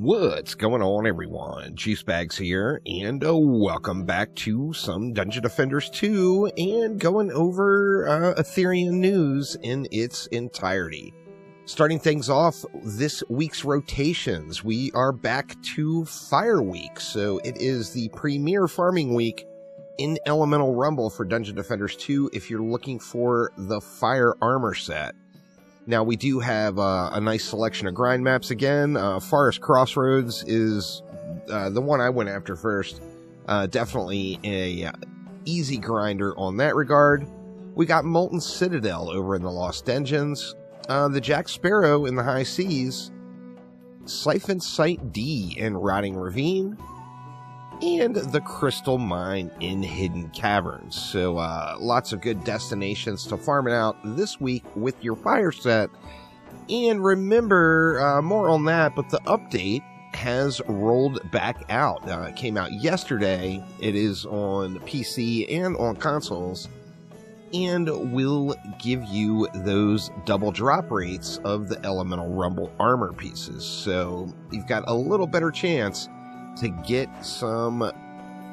What's going on, everyone? Juicebags here, and welcome back to some Dungeon Defenders 2, and going over Etheria news in its entirety. Starting things off, this week's rotations. We are back to Fire Week, so it is the premier farming week in Elemental Rumble for Dungeon Defenders 2 if you're looking for the Fire Armor set. Now, we do have a nice selection of grind maps again. Forest Crossroads is the one I went after first. Definitely a easy grinder on that regard. We got Molten Citadel over in the Lost Dungeons. The Jack Sparrow in the High Seas. Siphon Site D in Rotting Ravine. And the Crystal Mine in Hidden Caverns. So, lots of good destinations to farm it out this week with your fire set. And remember, more on that, but the update has rolled back out. It came out yesterday. It is on PC and on consoles. And will give you those double drop rates of the Elemental Rumble armor pieces. So, you've got a little better chance to get some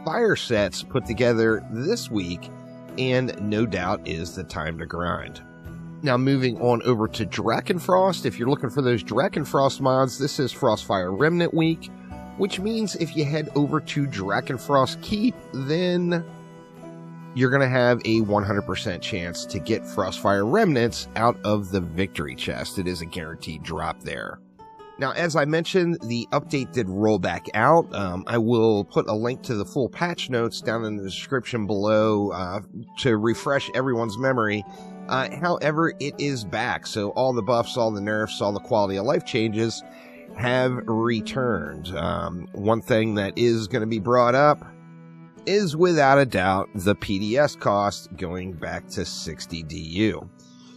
fire sets put together this week, and no doubt is the time to grind. Now, moving on over to Drakenfrost. If you're looking for those Drakenfrost mods, this is Frostfire Remnant Week, which means if you head over to Drakenfrost Keep, then you're going to have a 100% chance to get Frostfire Remnants out of the Victory Chest. It is a guaranteed drop there. Now, as I mentioned, the update did roll back out. I will put a link to the full patch notes down in the description below to refresh everyone's memory. However, it is back, so all the buffs, all the nerfs, all the quality of life changes have returned. One thing that is going to be brought up is, without a doubt, the PDS cost going back to 60 DU.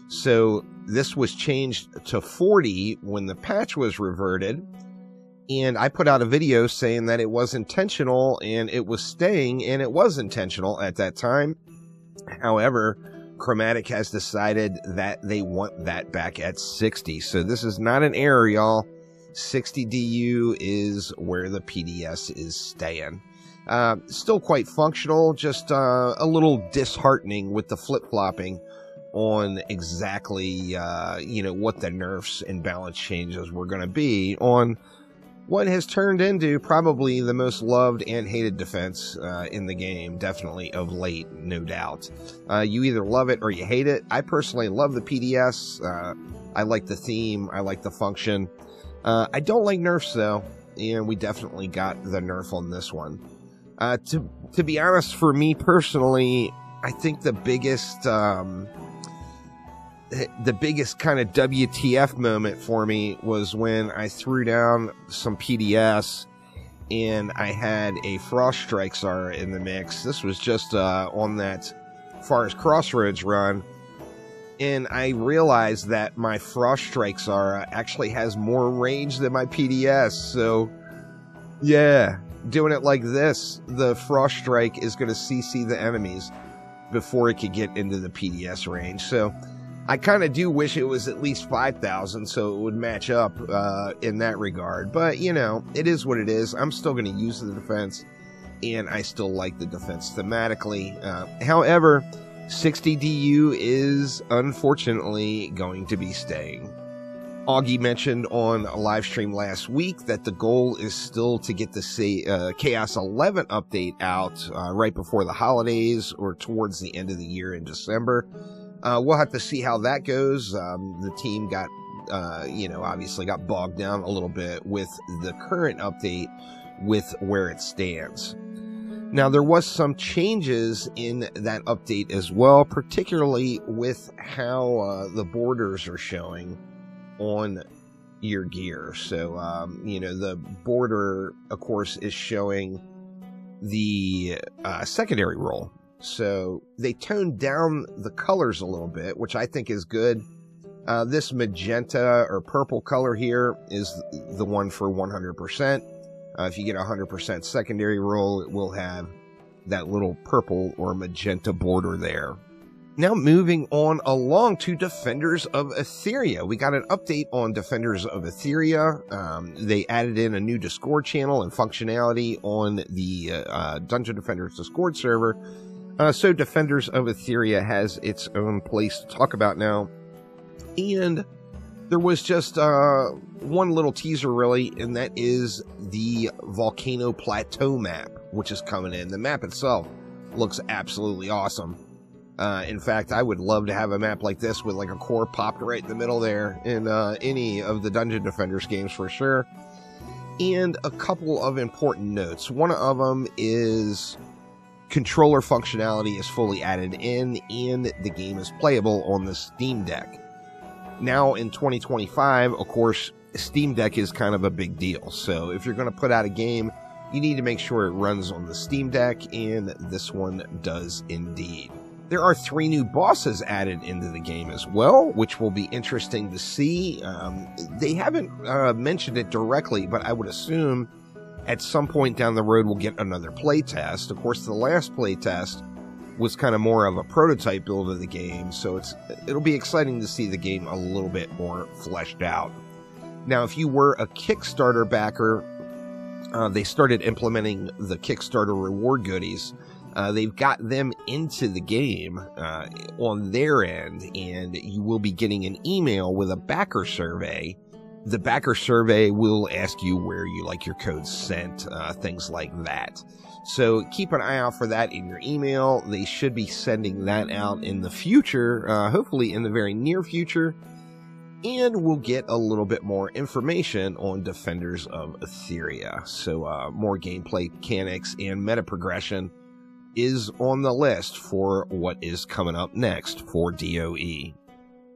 So this was changed to 40 when the patch was reverted, and I put out a video saying that it was intentional and it was staying, and it was intentional at that time. However, Chromatic has decided that they want that back at 60. So this is not an error, y'all. 60 DU is where the PDS is staying. Still quite functional, just a little disheartening with the flip-flopping on exactly, what the nerfs and balance changes were going to be on what has turned into probably the most loved and hated defense in the game, definitely of late, no doubt. You either love it or you hate it. I personally love the PDS. I like the theme. I like the function. I don't like nerfs, though, and we definitely got the nerf on this one. To be honest, for me personally, I think the biggest kind of WTF moment for me was when I threw down some PDS and I had a Frost Strike Zara in the mix. This was just on that Forest Crossroads run, and I realized that my Frost Strike Zara actually has more range than my PDS. So yeah, doing it like this, the Frost Strike is going to CC the enemies before it could get into the PDS range. So I kind of do wish it was at least 5,000 so it would match up in that regard. But, it is what it is. I'm still going to use the defense, and I still like the defense thematically. However, 60 DU is unfortunately going to be staying. Augie mentioned on a live stream last week that the goal is still to get the Chaos 11 update out right before the holidays or towards the end of the year in December. We'll have to see how that goes. The team got, obviously got bogged down a little bit with the current update with where it stands. Now, there was some changes in that update as well, particularly with how the borders are showing on your gear. So, the border, of course, is showing the secondary role. So they toned down the colors a little bit, which I think is good. This magenta or purple color here is the one for 100%. If you get 100% secondary roll, it will have that little purple or magenta border there. Now moving on along to Defenders of Etheria. We got an update on Defenders of Etheria. They added in a new Discord channel and functionality on the Dungeon Defenders Discord server. So Defenders of Etheria has its own place to talk about now. And there was just one little teaser, really, and that is the Volcano Plateau map, which is coming in. The map itself looks absolutely awesome. In fact, I would love to have a map like this with like a core popped right in the middle there in any of the Dungeon Defenders games for sure. And a couple of important notes. One of them is controller functionality is fully added in, and the game is playable on the Steam Deck. Now in 2025, of course, Steam Deck is kind of a big deal. So if you're going to put out a game, you need to make sure it runs on the Steam Deck, and this one does indeed. There are 3 new bosses added into the game as well, which will be interesting to see. They haven't mentioned it directly, but I would assume at some point down the road we'll get another playtest. Of course, the last playtest was kind of more of a prototype build of the game, so it'll be exciting to see the game a little bit more fleshed out. Now, if you were a Kickstarter backer, they started implementing the Kickstarter reward goodies. They've got them into the game on their end, and you will be getting an email with a backer survey. The backer survey will ask you where you like your codes sent, things like that. So keep an eye out for that in your email. They should be sending that out in the future, hopefully in the very near future. And we'll get a little bit more information on Defenders of Etheria. So more gameplay mechanics and meta progression is on the list for what is coming up next for DOE.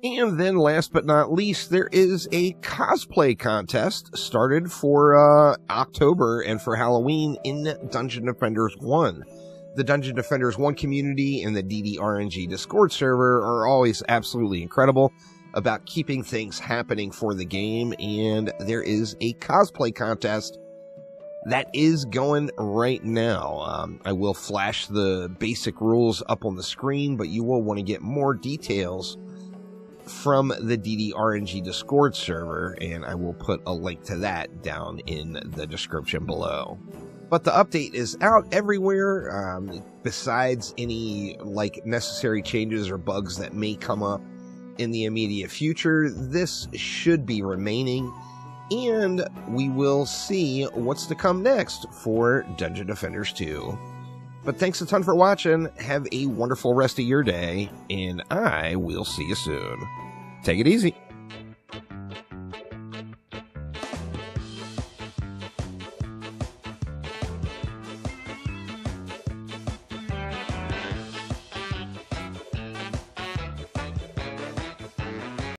And then last but not least, there is a cosplay contest started for October and for Halloween in Dungeon Defenders 1. The Dungeon Defenders 1 community and the DD Discord server are always absolutely incredible about keeping things happening for the game, and there is a cosplay contest that is going right now. I will flash the basic rules up on the screen, but you will want to get more details from the DD Discord server, and I will put a link to that down in the description below. But the update is out everywhere, besides any necessary changes or bugs that may come up in the immediate future. This should be remaining, and we will see what's to come next for Dungeon Defenders 2. But thanks a ton for watching. Have a wonderful rest of your day, and I will see you soon. Take it easy.